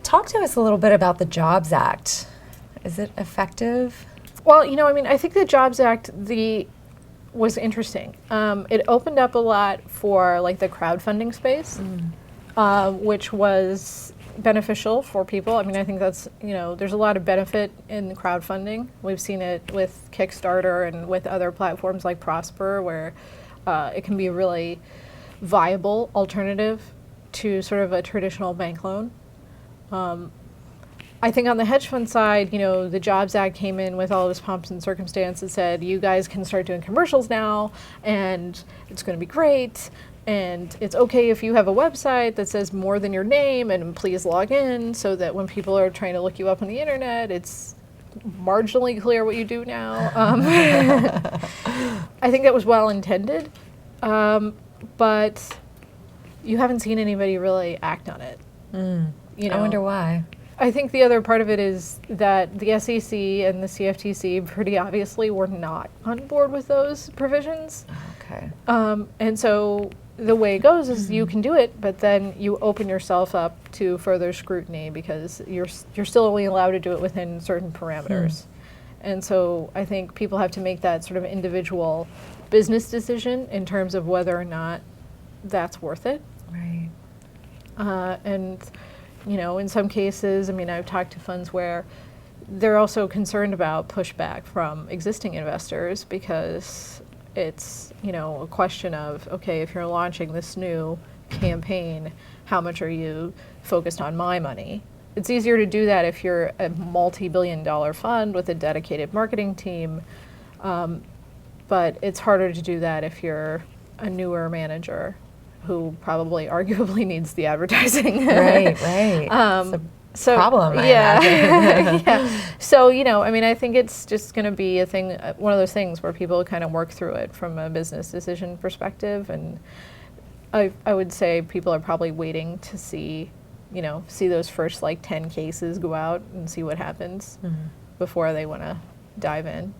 Talk to us a little bit about the Jobs Act. Is it effective? Well, I think the Jobs Act was interesting. It opened up a lot for like the crowdfunding space, which was beneficial for people. I think that's, there's a lot of benefit in crowdfunding. We've seen it with Kickstarter and with other platforms like Prosper, where it can be a really viable alternative to sort of a traditional bank loan. I think on the hedge fund side, the Jobs Act came in with all this pomps and circumstance and said, you guys can start doing commercials now, and it's going to be great, and it's okay if you have a website that says more than your name, and please log in so that when people are trying to look you up on the internet, it's marginally clear what you do now. I think that was well intended, but you haven't seen anybody really act on it. I wonder why. I think the other part of it is that the SEC and the CFTC pretty obviously were not on board with those provisions. Okay. And so the way it goes is you can do it, but then you open yourself up to further scrutiny because you're still only allowed to do it within certain parameters. And so I think people have to make that sort of individual business decision in terms of whether or not that's worth it. Right. And in some cases, I've talked to funds where they're also concerned about pushback from existing investors because it's, a question of, okay, if you're launching this new campaign, how much are you focused on my money? It's easier to do that if you're a multi-billion-dollar fund with a dedicated marketing team, but it's harder to do that if you're a newer manager who probably arguably needs the advertising. Right. It's a problem, I imagine. Yeah. So, I think it's just going to be a thing, one of those things where people kind of work through it from a business decision perspective. And I would say people are probably waiting to see those first 10 cases go out and see what happens before they want to dive in.